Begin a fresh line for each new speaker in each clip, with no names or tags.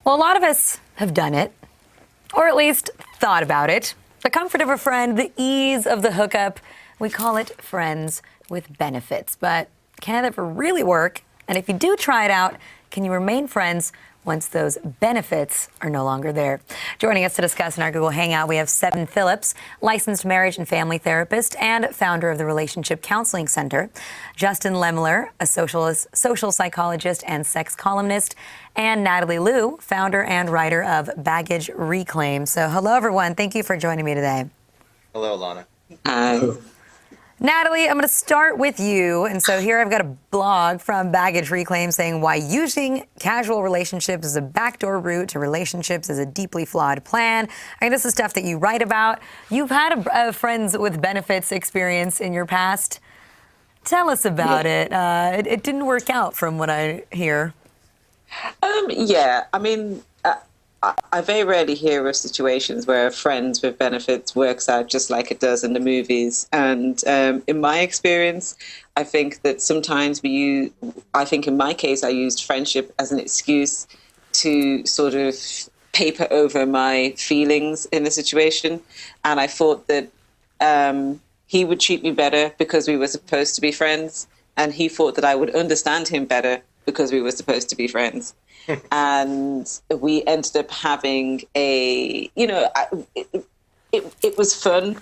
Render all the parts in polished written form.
Well, a lot of us have done it, or at least thought about it. The comfort of a friend, the ease of the hookup. We call it friends with benefits. But can it ever really work? And if you do try it out, can you remain friends once those benefits are no longer there? Joining us to discuss in our Google Hangout, we have Sevin Philips, licensed marriage and family therapist and founder of the Relationship Counseling Center, Justin Lemler, a social psychologist and sex columnist, and Natalie Liu, founder and writer of Baggage Reclaim. So hello, everyone. Thank you for joining me today.
Hello, Lana.
Natalie, I'm going to start with you. And so here I've got a blog from Baggage Reclaim saying why using casual relationships as a backdoor route to relationships is a deeply flawed plan. I mean, this is stuff that you write about. You've had a friends with benefits experience in your past. Tell us about it. It didn't work out from what I hear.
I mean, I very rarely hear of situations where friends with benefits works out just like it does in the movies. And in my experience, I think that sometimes in my case, I used friendship as an excuse to sort of paper over my feelings in the situation. And I thought that he would treat me better because we were supposed to be friends. And he thought that I would understand him better because we were supposed to be friends. And we ended up having it was fun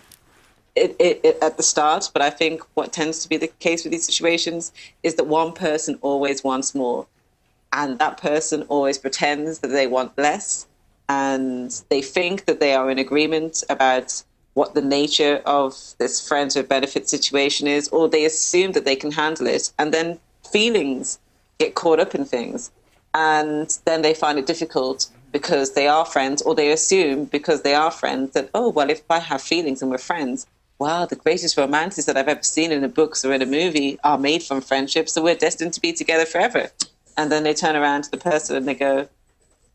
at the start, but I think what tends to be the case with these situations is that one person always wants more, and that person always pretends that they want less, and they think that they are in agreement about what the nature of this friends with benefit situation is, or they assume that they can handle it, and then feelings get caught up in things. And then they find it difficult because they are friends, or they assume because they are friends that, oh, well, if I have feelings and we're friends, wow, the greatest romances that I've ever seen in the books or in a movie are made from friendship, so we're destined to be together forever. And then they turn around to the person and they go,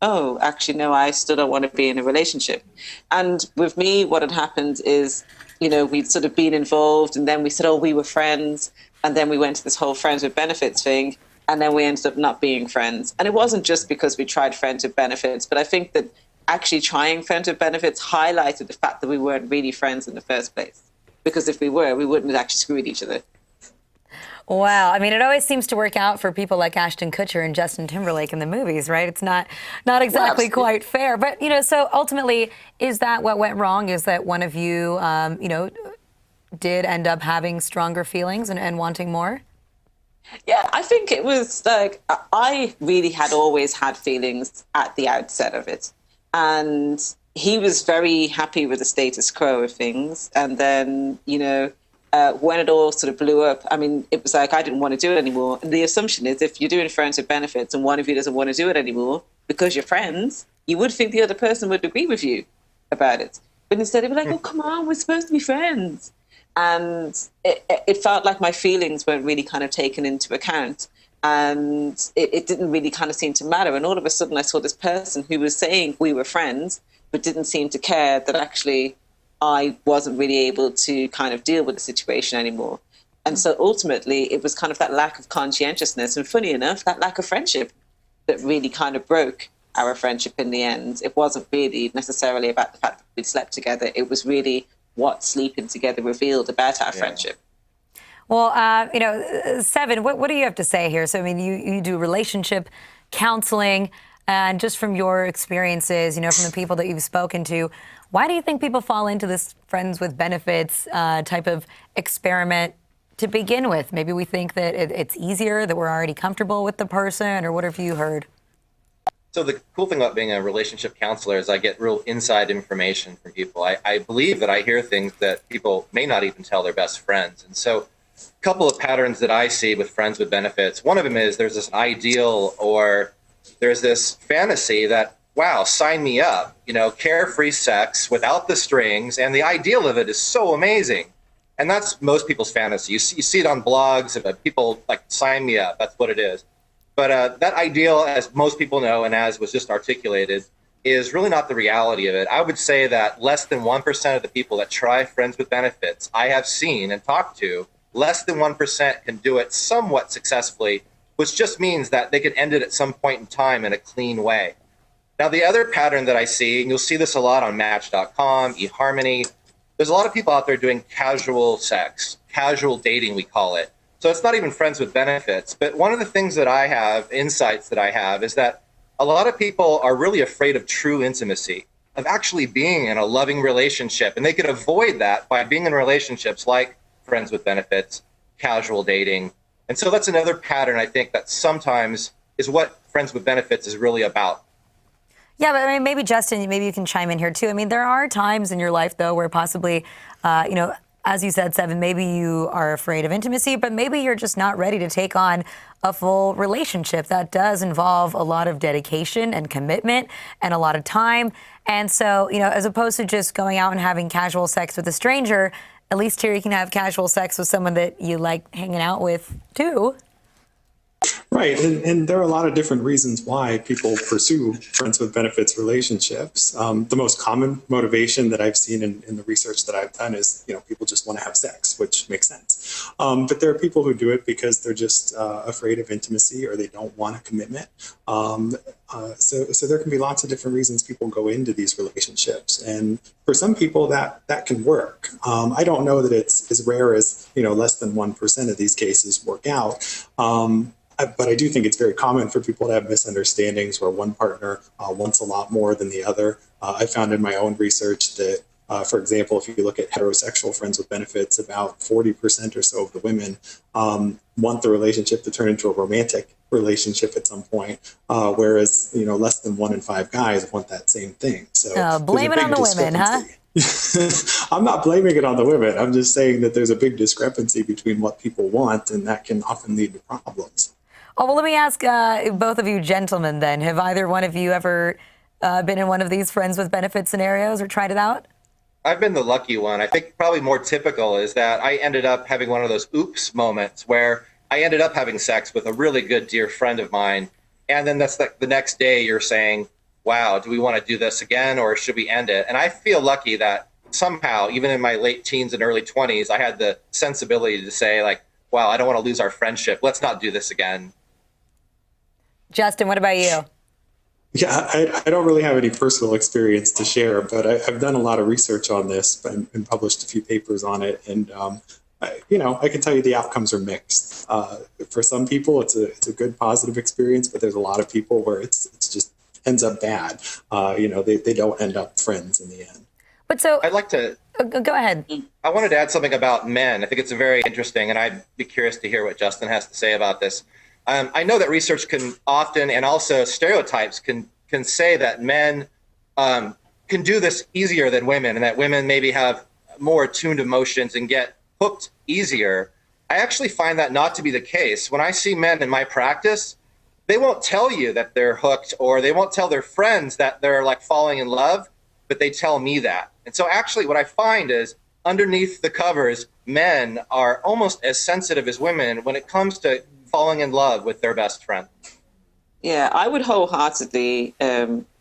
oh, actually, no, I still don't want to be in a relationship. And with me, what had happened is, we'd sort of been involved, and then we said, oh, we were friends. And then we went to this whole friends with benefits thing. And then we ended up not being friends. And it wasn't just because we tried friends with benefits, but I think that actually trying friends with benefits highlighted the fact that we weren't really friends in the first place. Because if we were, we wouldn't have actually screwed each other.
Wow. I mean, it always seems to work out for people like Ashton Kutcher and Justin Timberlake in the movies, right? It's not exactly quite fair. But, so ultimately, is that what went wrong? Is that one of you, did end up having stronger feelings and wanting more?
Yeah, I think it was like I really had always had feelings at the outset of it. And he was very happy with the status quo of things. And then, when it all sort of blew up, I mean, it was like I didn't want to do it anymore. And the assumption is if you're doing friends with benefits and one of you doesn't want to do it anymore because you're friends, you would think the other person would agree with you about it. But instead, they were like, oh, come on, we're supposed to be friends. And it felt like my feelings weren't really kind of taken into account. And it didn't really kind of seem to matter. And all of a sudden I saw this person who was saying we were friends, but didn't seem to care that actually I wasn't really able to kind of deal with the situation anymore. And so ultimately it was kind of that lack of conscientiousness. And funny enough, that lack of friendship that really kind of broke our friendship in the end. It wasn't really necessarily about the fact that we'd slept together. It was really what sleeping together revealed about our friendship.
Well, Sevin, what do you have to say here? So, I mean, you do relationship counseling, and just from your experiences, from the people that you've spoken to, why do you think people fall into this friends with benefits type of experiment to begin with? Maybe we think that it's easier, that we're already comfortable with the person, or what have you heard?
So the cool thing about being a relationship counselor is I get real inside information from people. I believe that I hear things that people may not even tell their best friends. And so a couple of patterns that I see with friends with benefits, one of them is there's this ideal or there's this fantasy that, wow, sign me up, carefree sex without the strings. And the ideal of it is so amazing. And that's most people's fantasy. You see it on blogs, people like, sign me up. That's what it is. But that ideal, as most people know, and as was just articulated, is really not the reality of it. I would say that less than 1% of the people that try friends with benefits I have seen and talked to, less than 1% can do it somewhat successfully, which just means that they could end it at some point in time in a clean way. Now, the other pattern that I see, and you'll see this a lot on Match.com, eHarmony, there's a lot of people out there doing casual sex, casual dating, we call it. So it's not even friends with benefits. But one of the things that I have, insights that I have, is that a lot of people are really afraid of true intimacy, of actually being in a loving relationship. And they could avoid that by being in relationships like friends with benefits, casual dating. And so that's another pattern, I think, that sometimes is what friends with benefits is really about.
Yeah, but I mean, maybe Justin, maybe you can chime in here too. I mean, there are times in your life, though, where possibly, as you said, Sevin, maybe you are afraid of intimacy, but maybe you're just not ready to take on a full relationship. That does involve a lot of dedication and commitment and a lot of time. And so, as opposed to just going out and having casual sex with a stranger, at least here you can have casual sex with someone that you like hanging out with too.
Right. And there are a lot of different reasons why people pursue friends with benefits relationships. The most common motivation that I've seen in the research that I've done is, people just want to have sex, which makes sense. But there are people who do it because they're just afraid of intimacy or they don't want a commitment. So there can be lots of different reasons people go into these relationships. And for some people that can work. I don't know that it's as rare as, less than 1% of these cases work out. But I do think it's very common for people to have misunderstandings where one partner wants a lot more than the other. I found in my own research that, for example, if you look at heterosexual friends with benefits, about 40% or so of the women want the relationship to turn into a romantic relationship at some point, whereas, less than 1 in 5 guys want that same thing. So
blame it on the women, huh?
I'm not blaming it on the women. I'm just saying that there's a big discrepancy between what people want, and that can often lead to problems.
Oh, well, let me ask both of you gentlemen then. Have either one of you ever been in one of these friends with benefit scenarios or tried it out?
I've been the lucky one. I think probably more typical is that I ended up having one of those oops moments where I ended up having sex with a really good dear friend of mine. And then that's like the next day you're saying, wow, do we want to do this again or should we end it? And I feel lucky that somehow, even in my late teens and early 20s, I had the sensibility to say like, wow, I don't want to lose our friendship. Let's not do this again.
Justin, what about you?
Yeah, I don't really have any personal experience to share, but I've done a lot of research on this and published a few papers on it. And, I can tell you the outcomes are mixed. For some people, it's a good, positive experience, but there's a lot of people where it's just ends up bad. They don't end up friends in the end.
But so
I'd like to
go ahead.
I wanted to add something about men. I think it's very interesting, and I'd be curious to hear what Justin has to say about this. I know that research can often, and also stereotypes can say that men can do this easier than women, and that women maybe have more attuned emotions and get hooked easier. I actually find that not to be the case. When I see men in my practice, they won't tell you that they're hooked, or they won't tell their friends that they're like falling in love, but they tell me that. And so actually what I find is underneath the covers, men are almost as sensitive as women when it comes to falling in love with their best friend.
Yeah, I would wholeheartedly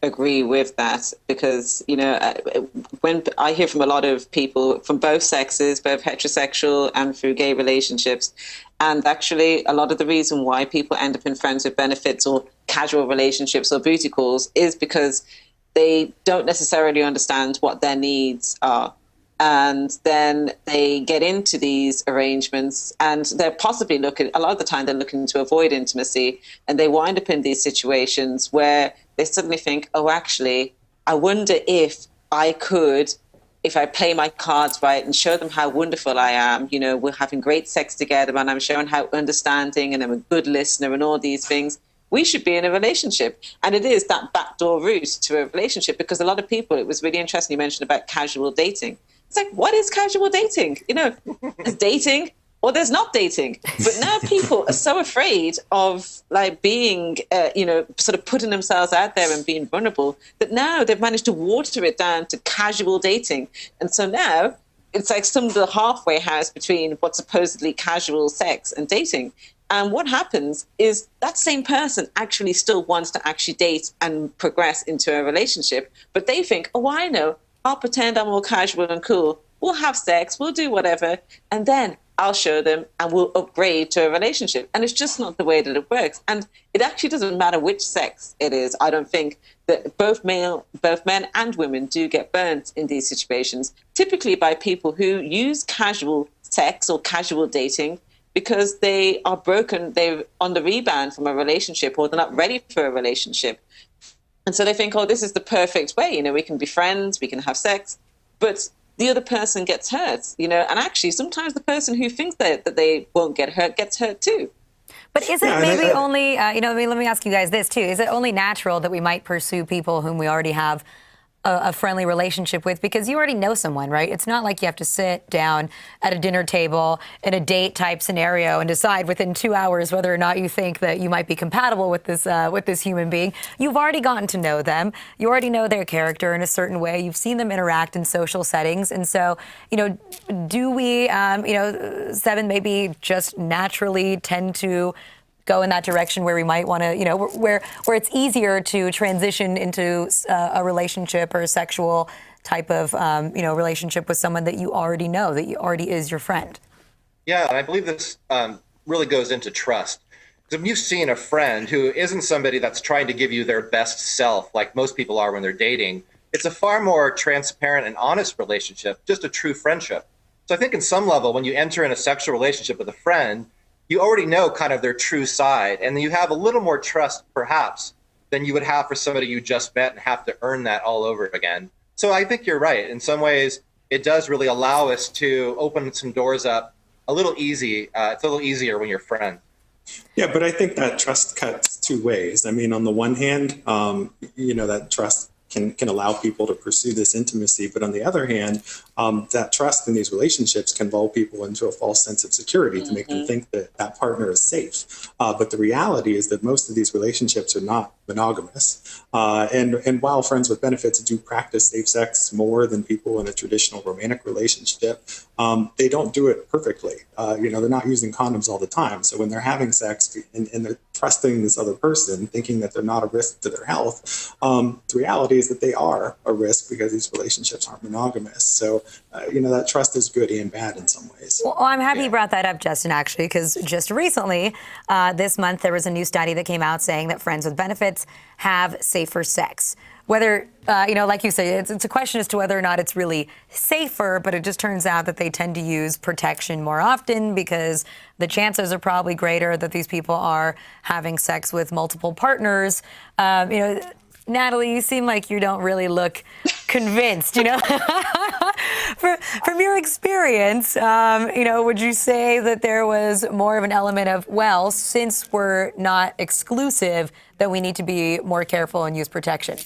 agree with that because, when I hear from a lot of people from both sexes, both heterosexual and through gay relationships, and actually a lot of the reason why people end up in friends with benefits or casual relationships or booty calls is because they don't necessarily understand what their needs are. And then they get into these arrangements and they're possibly a lot of the time they're looking to avoid intimacy, and they wind up in these situations where they suddenly think, oh, actually, I wonder if I play my cards right and show them how wonderful I am, we're having great sex together and I'm showing how understanding and I'm a good listener and all these things, we should be in a relationship. And it is that backdoor route to a relationship, because a lot of people, it was really interesting you mentioned about casual dating. It's like, what is casual dating? There's dating or there's not dating. But now people are so afraid of like being, sort of putting themselves out there and being vulnerable that now they've managed to water it down to casual dating. And so now it's like some of the halfway house between what's supposedly casual sex and dating. And what happens is that same person actually still wants to actually date and progress into a relationship. But they think, oh, I know. I'll pretend I'm all casual and cool. We'll have sex, we'll do whatever, and then I'll show them and we'll upgrade to a relationship. And it's just not the way that it works. And it actually doesn't matter which sex it is. I don't think that both men and women do get burnt in these situations, typically by people who use casual sex or casual dating because they are broken, they're on the rebound from a relationship, or they're not ready for a relationship. And so they think, oh, this is the perfect way, we can be friends, we can have sex, but the other person gets hurt, and actually sometimes the person who thinks that they won't get hurt gets hurt too.
But is it maybe only, let me ask you guys this too. Is it only natural that we might pursue people whom we already have a friendly relationship with, because you already know someone, right? It's not like you have to sit down at a dinner table in a date type scenario and decide within 2 hours whether or not you think that you might be compatible with this human being. You've already gotten to know them. You already know their character in a certain way. You've seen them interact in social settings. And so, do we, Sevin, maybe just naturally tend to go in that direction where we might want to, where it's easier to transition into a relationship or a sexual type of, relationship with someone that you already know, that you already is your friend?
Yeah, and I believe this really goes into trust. Because if you've seen a friend who isn't somebody that's trying to give you their best self, like most people are when they're dating, it's a far more transparent and honest relationship, just a true friendship. So I think in some level, when you enter in a sexual relationship with a friend, you already know kind of their true side, and you have a little more trust, perhaps, than you would have for somebody you just met and have to earn that all over again. So I think you're right. In some ways, it does really allow us to open some doors up a little easy. It's a little easier when you're friends.
Yeah, but I think that trust cuts two ways. I mean, on the one hand, that trust can allow people to pursue this intimacy. But on the other hand, that trust in these relationships can lull people into a false sense of security to make them think that that partner is safe. But the reality is that most of these relationships are not monogamous. And while friends with benefits do practice safe sex more than people in a traditional romantic relationship, they don't do it perfectly. They're not using condoms all the time. So when they're having sex and they're trusting this other person, thinking that they're not a risk to their health, the reality is that they are a risk because these relationships aren't monogamous. So, that trust is good and bad in some ways.
Well, I'm happy you brought that up, Justin, actually, because just recently, this month, there was a new study that came out saying that friends with benefits have safer sex. Whether, like you say, it's a question as to whether or not it's really safer, but it just turns out that they tend to use protection more often because the chances are probably greater that these people are having sex with multiple partners. Natalie, you seem like you don't really look convinced, From your experience, would you say that there was more of an element of, well, since we're not exclusive, that we need to be more careful and use protection?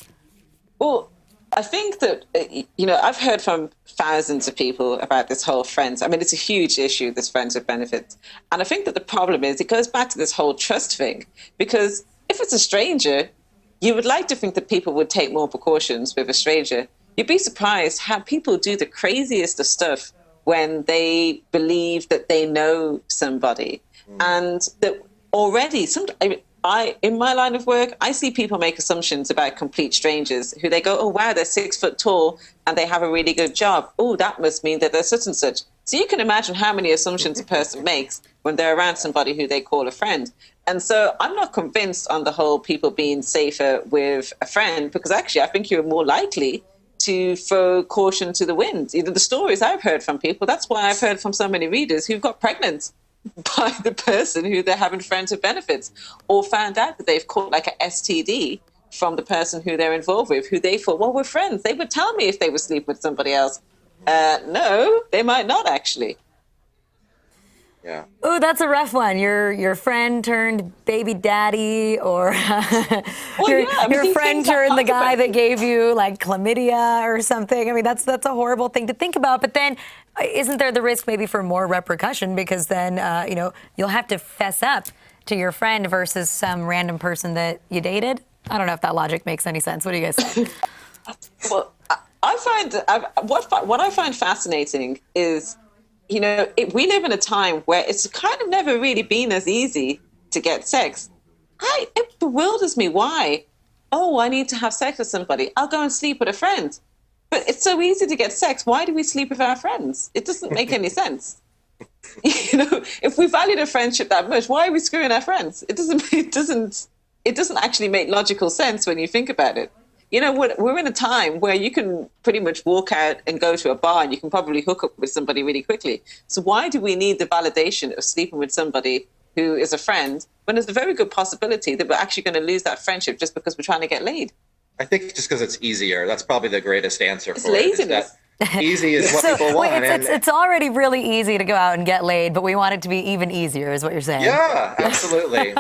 Well, I think that, I've heard from thousands of people about this whole friends. I mean, it's a huge issue, this friends with benefits. And I think that the problem is it goes back to this whole trust thing, because if it's a stranger, you would like to think that people would take more precautions with a stranger. You'd be surprised how people do the craziest of stuff when they believe that they know somebody. And that already, in my line of work, I see people make assumptions about complete strangers who they go, oh, wow, they're 6 foot tall and they have a really good job. Oh, that must mean that they're such and such. So you can imagine how many assumptions a person makes when they're around somebody who they call a friend. And so I'm not convinced on the whole people being safer with a friend, because actually I think you're more likely to throw caution to the wind. The stories I've heard from people, that's why I've heard from so many readers who've got pregnant by the person who they're having friends with benefits, or found out that they've caught like a STD from the person who they're involved with, who they thought, well, we're friends. They would tell me if they were sleeping with somebody else. No, they might not actually.
Yeah.
Oh, that's a rough one. Your friend turned baby daddy, or your friend turned the guy that gave you like chlamydia or something. I mean, that's a horrible thing to think about. But then, isn't there the risk maybe for more repercussion, because then you'll have to fess up to your friend versus some random person that you dated? I don't know if that logic makes any sense. What do you guys think?
Well, what I find fascinating is, we live in a time where it's kind of never really been as easy to get sex. It bewilders me why. Oh, I need to have sex with somebody. I'll go and sleep with a friend. But it's so easy to get sex. Why do we sleep with our friends? It doesn't make any sense. If we valued a friendship that much, why are we screwing our friends? It doesn't actually make logical sense when you think about it. You know, we're in a time where you can pretty much walk out and go to a bar and you can probably hook up with somebody really quickly. So why do we need the validation of sleeping with somebody who is a friend when there's a very good possibility that we're actually going to lose that friendship just because we're trying to get laid?
I think just because it's easier. That's probably the greatest answer
It's
for
laziness.
it. Easy is what people want.
It's already really easy to go out and get laid, but we want it to be even easier, is what you're saying.
Yeah, absolutely.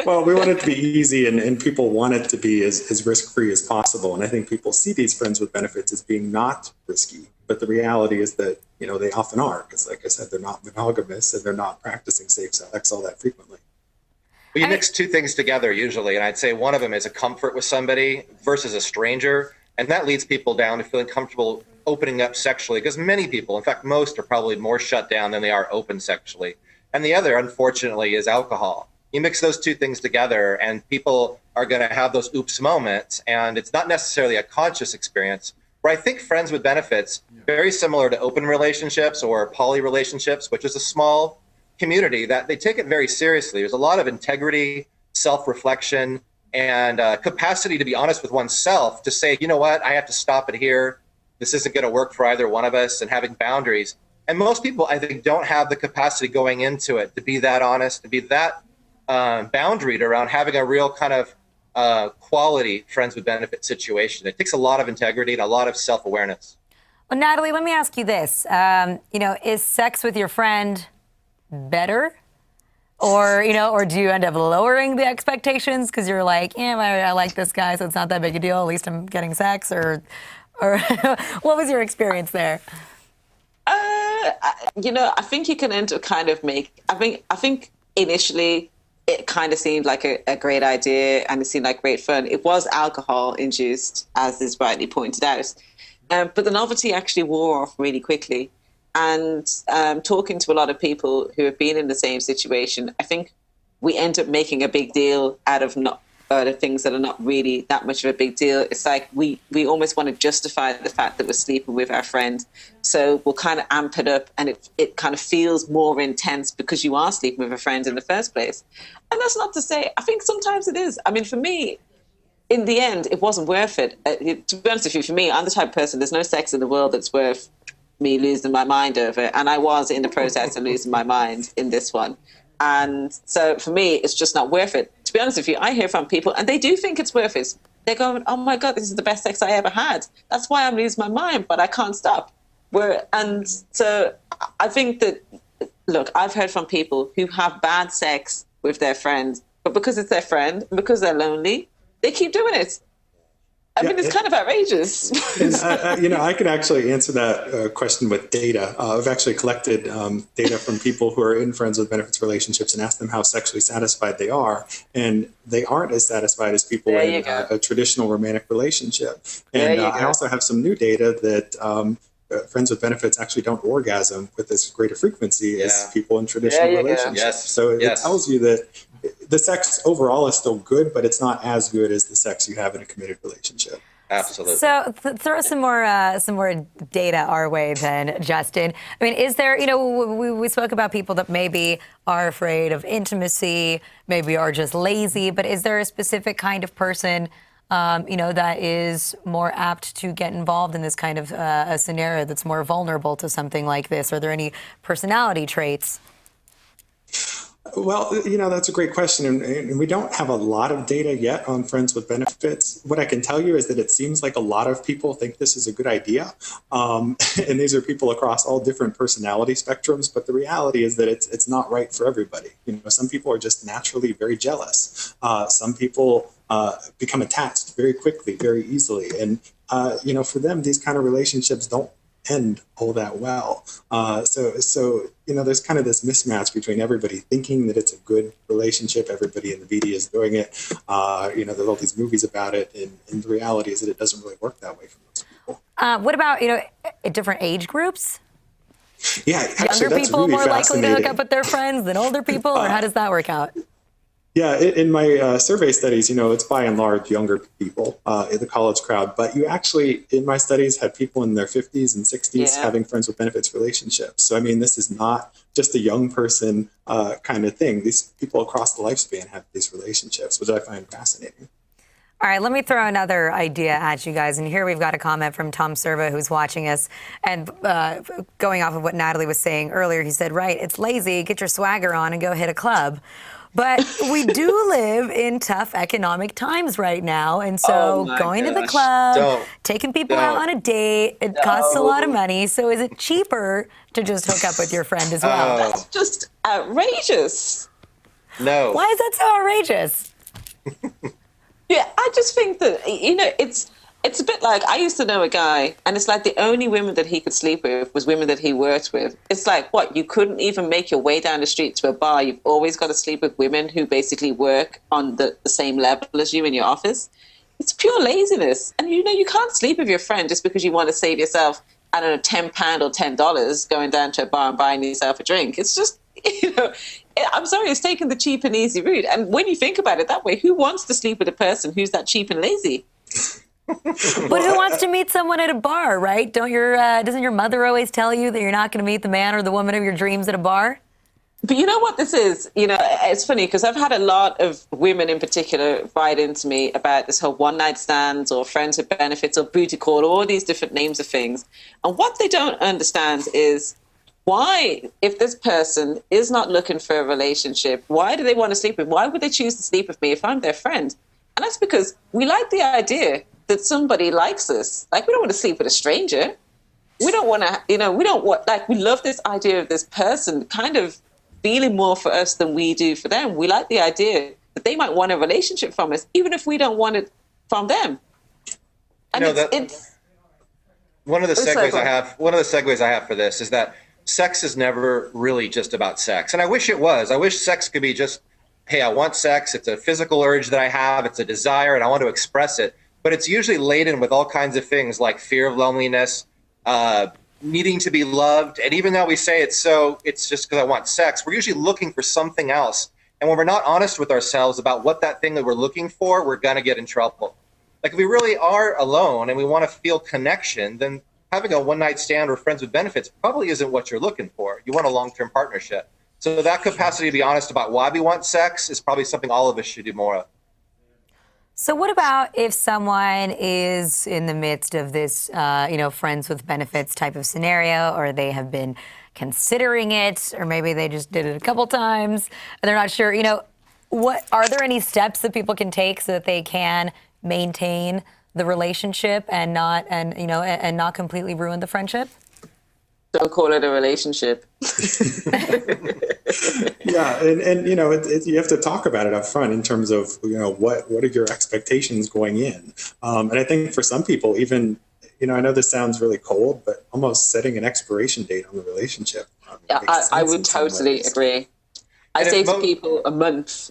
Well, we want it to be easy, and people want it to be as risk-free as possible. And I think people see these friends with benefits as being not risky. But the reality is that, they often are, because like I said, they're not monogamous and they're not practicing safe sex all that frequently.
Well, you mix two things together usually, and I'd say one of them is a comfort with somebody versus a stranger. And that leads people down to feeling comfortable opening up sexually, because many people, in fact, most are probably more shut down than they are open sexually. And the other, unfortunately, is alcohol. You mix those two things together and people are going to have those oops moments, and it's not necessarily a conscious experience. Where I think friends with benefits, very similar to open relationships or poly relationships, which is a small community, that they take it very seriously. There's a lot of integrity, self-reflection, and capacity to be honest with oneself, to say, you know what, I have to stop it here. This isn't going to work for either one of us, and having boundaries. And most people, I think, don't have the capacity going into it to be that honest, to be that boundaried around having a real kind of quality friends with benefit situation. It takes a lot of integrity and a lot of self-awareness.
Well, Natalie, let me ask you this. Is sex with your friend better? Or do you end up lowering the expectations because you're like, I like this guy, so it's not that big a deal. At least I'm getting sex. Or what was your experience there?
I think you can end up kind of I think initially it kind of seemed like a great idea and it seemed like great fun. It was alcohol induced, as is rightly pointed out. But the novelty actually wore off really quickly. And talking to a lot of people who have been in the same situation, I think we end up making a big deal out of things that are not really that much of a big deal. It's like we almost want to justify the fact that we're sleeping with our friend. So we'll kind of amp it up, and it kind of feels more intense because you are sleeping with a friend in the first place. And that's not to say, I think sometimes it is. I mean, for me, in the end, it wasn't worth it. To be honest with you, for me, I'm the type of person, there's no sex in the world that's worth me losing my mind over. And I was in the process of losing my mind in this one. And so for me, it's just not worth it. To be honest with you, I hear from people and they do think it's worth it. They're going, oh my God, this is the best sex I ever had. That's why I'm losing my mind, but I can't stop. And so I think that, look, I've heard from people who have bad sex with their friends, but because it's their friend, because they're lonely, they keep doing it. I mean, it's kind of outrageous.
And, I could actually answer that question with data. I've actually collected data from people who are in friends with benefits relationships and asked them how sexually satisfied they are. And they aren't as satisfied as people in a traditional romantic relationship. And I also have some new data that friends with benefits actually don't orgasm with as great a frequency as people in traditional relationships.
Yes.
So it tells you that the sex overall is still good, but it's not as good as the sex you have in a committed relationship.
Absolutely.
So throw some more data our way then, Justin. I mean, is there, we spoke about people that maybe are afraid of intimacy, maybe are just lazy, but is there a specific kind of person, that is more apt to get involved in this kind of a scenario that's more vulnerable to something like this? Are there any personality traits?
Well, that's a great question. And we don't have a lot of data yet on friends with benefits. What I can tell you is that it seems like a lot of people think this is a good idea. And these are people across all different personality spectrums. But the reality is that it's not right for everybody. Some people are just naturally very jealous. Some people become attached very quickly, very easily. And, for them, these kind of relationships don't end all that well. So there's kind of this mismatch between everybody thinking that it's a good relationship, everybody in the media is doing it, there's all these movies about it, and the reality is that it doesn't really work that way for most people.
What about, different age groups?
Yeah, actually,
younger
that's
people
really
more likely to hook
fascinating.
up with their friends than older people, or how does that work out?
Yeah, in my survey studies, it's by and large younger people in the college crowd. But you actually, in my studies, had people in their 50s and 60s having friends with benefits relationships. So, I mean, this is not just a young person kind of thing. These people across the lifespan have these relationships, which I find fascinating.
All right, let me throw another idea at you guys. And here we've got a comment from Tom Serva, who's watching us. And going off of what Natalie was saying earlier, he said, right, it's lazy. Get your swagger on and go hit a club. But we do live in tough economic times right now. And so going to the club, taking people out on a date, it costs a lot of money. So is it cheaper to just hook up with your friend as well?
That's just outrageous.
No.
Why is that so outrageous?
Yeah, I just think that, you know, it's a bit like, I used to know a guy, and it's like the only women that he could sleep with was women that he worked with. It's like, what, you couldn't even make your way down the street to a bar. You've always got to sleep with women who basically work on the same level as you in your office. It's pure laziness. And, you know, you can't sleep with your friend just because you want to save yourself, I don't know, £10 or $10 going down to a bar and buying yourself a drink. It's just, you know, I'm sorry, it's taking the cheap and easy route. And when you think about it that way, who wants to sleep with a person who's that cheap and lazy?
But who wants to meet someone at a bar, right? Doesn't your mother always tell you that you're not going to meet the man or the woman of your dreams at a bar?
But you know what this is? You know, it's funny because I've had a lot of women in particular write into me about this whole one-night stands or friends with benefits or booty call, all these different names of things. And what they don't understand is why, if this person is not looking for a relationship, why do they want to sleep with? Why would they choose to sleep with me if I'm their friend? And that's because we like the idea that somebody likes us. Like, we don't want to sleep with a stranger. We don't want to, you know, we don't want, like, we love this idea of this person kind of feeling more for us than we do for them. We like the idea that they might want a relationship from us, even if we don't want it from them. And
you know, one of the segues I have for this is that sex is never really just about sex. And I wish it was. I wish sex could be just, hey, I want sex. It's a physical urge that I have. It's a desire, and I want to express it. But it's usually laden with all kinds of things like fear of loneliness, needing to be loved. And even though we say it's just because I want sex, we're usually looking for something else. And when we're not honest with ourselves about what that thing that we're looking for, we're going to get in trouble. Like, if we really are alone and we want to feel connection, then having a one-night stand or friends with benefits probably isn't what you're looking for. You want a long-term partnership. So that capacity to be honest about why we want sex is probably something all of us should do more of.
So what about if someone is in the midst of this, friends with benefits type of scenario, or they have been considering it, or maybe they just did it a couple times and they're not sure, what are there any steps that people can take so that they can maintain the relationship and not completely ruin the friendship?
Don't call it a relationship.
Yeah, and you have to talk about it up front in terms of what are your expectations going in, and I think for some people, even I know this sounds really cold, but almost setting an expiration date on the relationship.
Yeah, I would totally agree. I say to people a month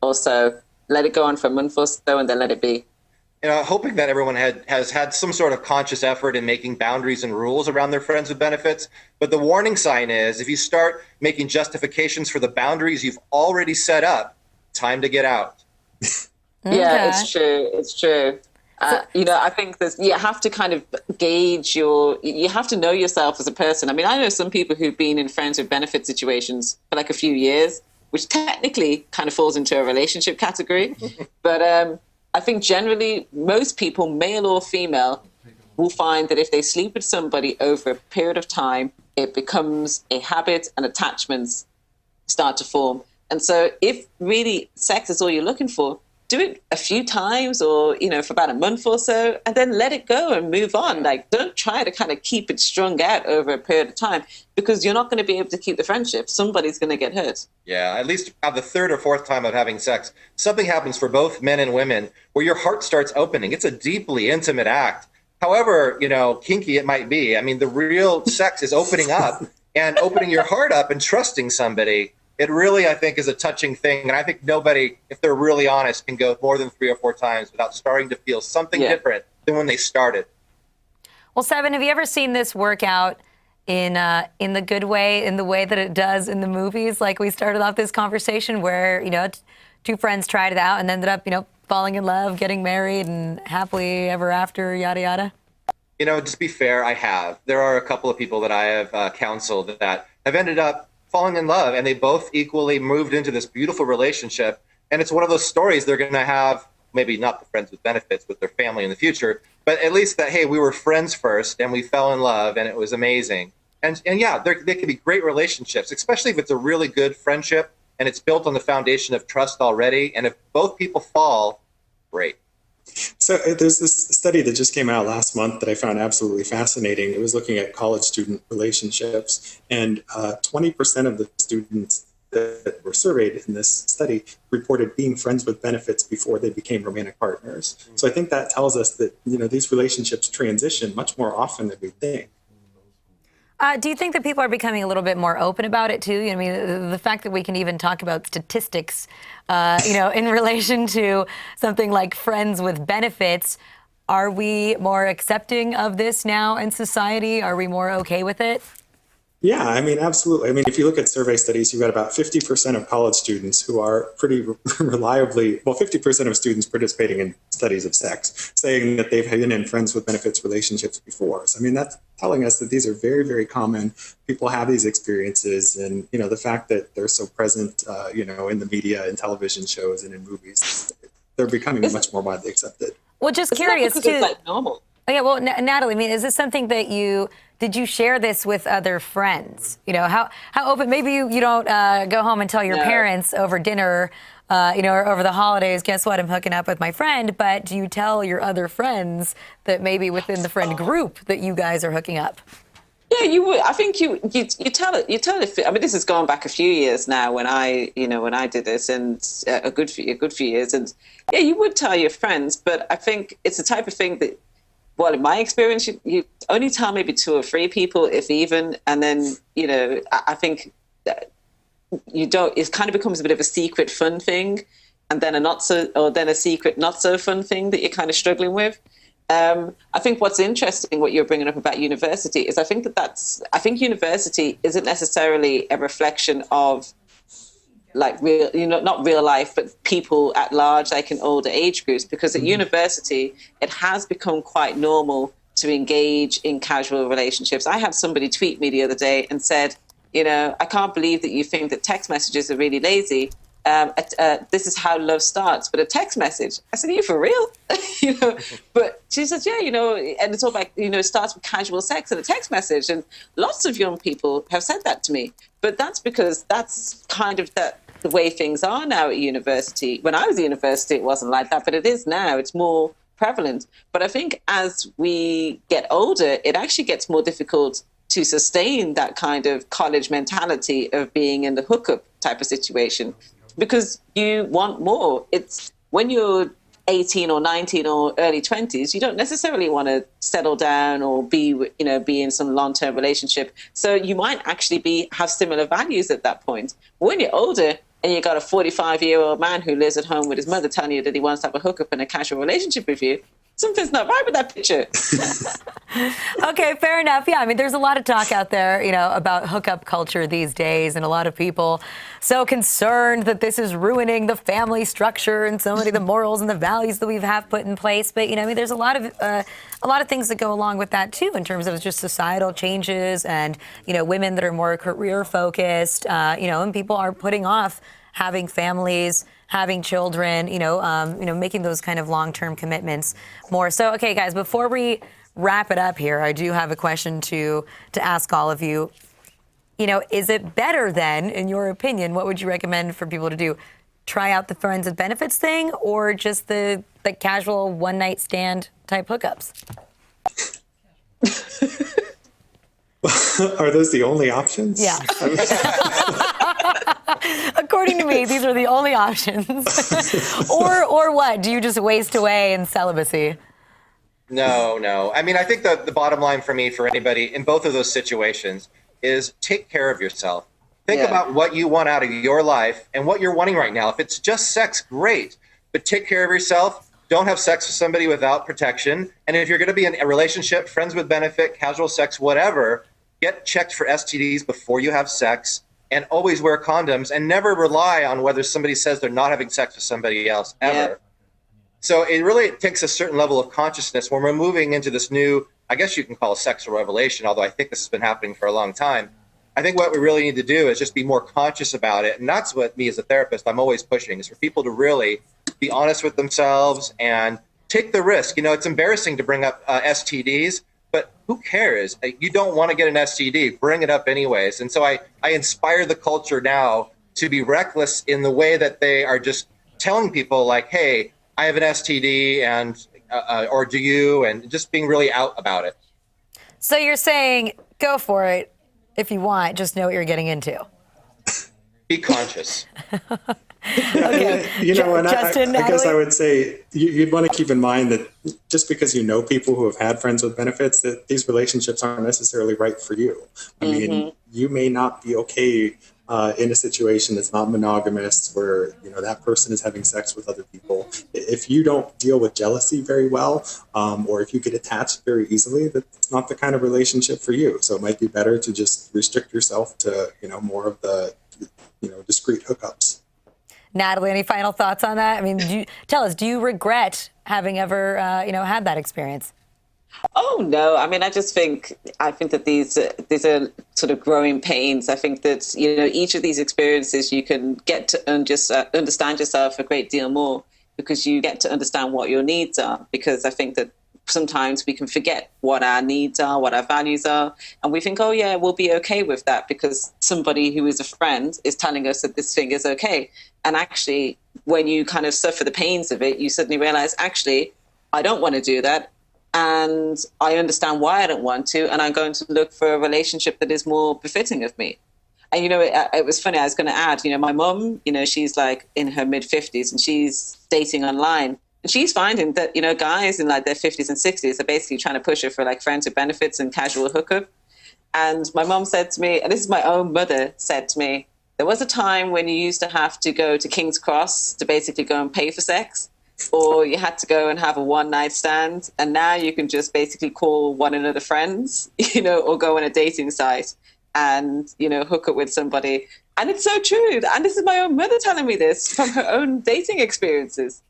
or so, let it go on for a month or so, and then let it be.
Hoping that everyone has had some sort of conscious effort in making boundaries and rules around their friends with benefits. But the warning sign is if you start making justifications for the boundaries you've already set up, time to get out.
Yeah, it's true. It's true. I think you have to kind of gauge you have to know yourself as a person. I mean, I know some people who've been in friends with benefit situations for like a few years, which technically kind of falls into a relationship category. But I think generally most people, male or female, will find that if they sleep with somebody over a period of time, it becomes a habit and attachments start to form. And so if really sex is all you're looking for, do it a few times or, for about a month or so, and then let it go and move on. Like, don't try to kind of keep it strung out over a period of time because you're not going to be able to keep the friendship. Somebody's going to get hurt. Yeah,
at least at the third or fourth time of having sex, something happens for both men and women where your heart starts opening. It's a deeply intimate act. However, kinky it might be. I mean, the real sex is opening up and opening your heart up and trusting somebody. It really, I think, is a touching thing. And I think nobody, if they're really honest, can go more than 3 or 4 times without starting to feel something different than when they started.
Well, Sevin, have you ever seen this work out in the good way, in the way that it does in the movies? Like we started off this conversation where, 2 friends tried it out and ended up, falling in love, getting married, and happily ever after, yada, yada?
Just be fair, I have. There are a couple of people that I have counseled that have ended up falling in love, and they both equally moved into this beautiful relationship. And it's one of those stories they're going to have maybe not the friends with benefits with their family in the future, but at least that, hey, we were friends first and we fell in love and it was amazing. And yeah, they can be great relationships, especially if it's a really good friendship and it's built on the foundation of trust already. And if both people fall, great.
So there's this study that just came out last month that I found absolutely fascinating. It was looking at college student relationships, and 20% of the students that were surveyed in this study reported being friends with benefits before they became romantic partners. So I think that tells us that, these relationships transition much more often than we think.
Do you think that people are becoming a little bit more open about it too? I mean, the fact that we can even talk about statistics, in relation to something like friends with benefits, are we more accepting of this now in society? Are we more okay with it?
Yeah, I mean, absolutely. I mean, if you look at survey studies, you've got about 50% of college students who are pretty reliably, 50% of students participating in studies of sex saying that they've been in friends with benefits relationships before. So, I mean, that's telling us that these are very, very common. People have these experiences, and, the fact that they're so present, in the media and television shows and in movies, they're becoming much more widely accepted.
Well, just curious too.
It's like normal.
Oh, yeah, well, Natalie, I mean, is this something that did you share this with other friends? How open, maybe you don't go home and tell your parents over dinner, or over the holidays, guess what, I'm hooking up with my friend, but do you tell your other friends that maybe within the friend group that you guys are hooking up?
Yeah, you would. I think you tell it. You tell it. I mean, this has gone back a few years now. When I did this, and a good few years, and yeah, you would tell your friends. But I think it's the type of thing that, well, in my experience, you only tell maybe 2 or 3 people, if even, and then I think that you don't. It kind of becomes a bit of a secret fun thing, and then a secret not so fun thing that you're kind of struggling with. I think what's interesting, what you're bringing up about university, is I think university isn't necessarily a reflection of like real, not real life, but people at large, like in older age groups, because at university, it has become quite normal to engage in casual relationships. I had somebody tweet me the other day and said, I can't believe that you think that text messages are really lazy. This is how love starts, but a text message. I said, are you for real? But she said, yeah, and it's all about, it starts with casual sex and a text message. And lots of young people have said that to me. But that's because that's kind of the way things are now at university. When I was at university, it wasn't like that, but it is now. It's more prevalent. But I think as we get older, it actually gets more difficult to sustain that kind of college mentality of being in the hookup type of situation, because you want more. It's when you're 18 or 19 or early 20s, you don't necessarily want to settle down or be in some long-term relationship. So you might actually have similar values at that point. When you're older and you got a 45-year-old man who lives at home with his mother telling you that he wants to have a hookup and a casual relationship with you, something's not right with that picture.
Okay, fair enough. Yeah, I mean, there's a lot of talk out there, about hookup culture these days, and a lot of people so concerned that this is ruining the family structure and so many of the morals and the values that we've put in place. But there's a lot of things that go along with that too, in terms of just societal changes and women that are more career focused, and people are putting off having families, having children, making those kind of long-term commitments more. So, okay, guys, before we wrap it up here, I do have a question to ask all of you. Is it better then, in your opinion, what would you recommend for people to do? Try out the friends with benefits thing, or just the casual one-night stand type hookups?
Are those the only options?
Yeah. According to me, these are the only options. or what? Do you just waste away in celibacy?
No. I mean, I think the bottom line for me, for anybody in both of those situations, is take care of yourself. Think about what you want out of your life and what you're wanting right now. If it's just sex, great. But take care of yourself. Don't have sex with somebody without protection. And if you're going to be in a relationship, friends with benefit, casual sex, whatever, get checked for STDs before you have sex, and always wear condoms, and never rely on whether somebody says they're not having sex with somebody else ever. Yeah. So it really takes a certain level of consciousness when we're moving into this new, I guess you can call it sexual revelation, although I think this has been happening for a long time. I think what we really need to do is just be more conscious about it. And that's what me as a therapist, I'm always pushing, is for people to really be honest with themselves and take the risk. You know, it's embarrassing to bring up STDs, but who cares? You don't want to get an STD, bring it up anyways. And so I inspire the culture now to be reckless in the way that they are just telling people like, hey, I have an STD and or do you, and just being really out about it.
So you're saying go for it if you want, just know what you're getting into.
Be conscious.
Okay.
You know, and
Justin,
I guess I
Natalie?
would say you'd want to keep in mind that just because you know people who have had friends with benefits, that these relationships aren't necessarily right for you. I mean, you may not be okay in a situation that's not monogamous, where you know that person is having sex with other people. If you don't deal with jealousy very well, or if you get attached very easily, that's not the kind of relationship for you. So it might be better to just restrict yourself to more of the discreet hookups.
Natalie, any final thoughts on that? I mean, tell us, do you regret having ever, had that experience?
Oh no! I mean, I think that these are sort of growing pains. I think that each of these experiences you can get to understand yourself a great deal more, because you get to understand what your needs are. Because I think that sometimes we can forget what our needs are, what our values are, and we think, oh yeah, we'll be okay with that because somebody who is a friend is telling us that this thing is okay. And actually, when you kind of suffer the pains of it, you suddenly realize, actually, I don't want to do that. And I understand why I don't want to, and I'm going to look for a relationship that is more befitting of me. And, it was funny, I was going to add, my mum, she's like in her mid-50s and she's dating online. And she's finding that, guys in like their 50s and 60s are basically trying to push her for like friends with benefits and casual hookup. And my mum said to me, and this is my own mother said to me, there was a time when you used to have to go to King's Cross to basically go and pay for sex, or you had to go and have a one-night stand. And now you can just basically call one another friends, or go on a dating site and, hook up with somebody. And it's so true. And this is my own mother telling me this from her own dating experiences.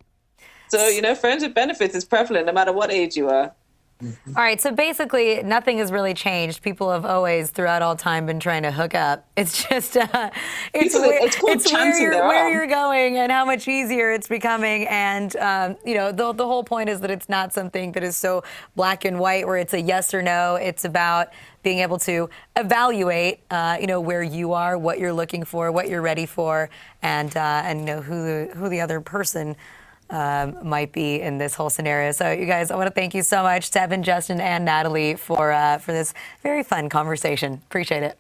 So, friends with benefits is prevalent no matter what age you are.
All right, so basically nothing has really changed. People have always, throughout all time, been trying to hook up. It's just, it's where you're going and how much easier it's becoming. And, the whole point is that it's not something that is so black and white where it's a yes or no. It's about being able to evaluate, where you are, what you're looking for, what you're ready for, and who the other person might be in this whole scenario. So you guys, I want to thank you so much, Sevin, Justin, and Natalie, for this very fun conversation. Appreciate it.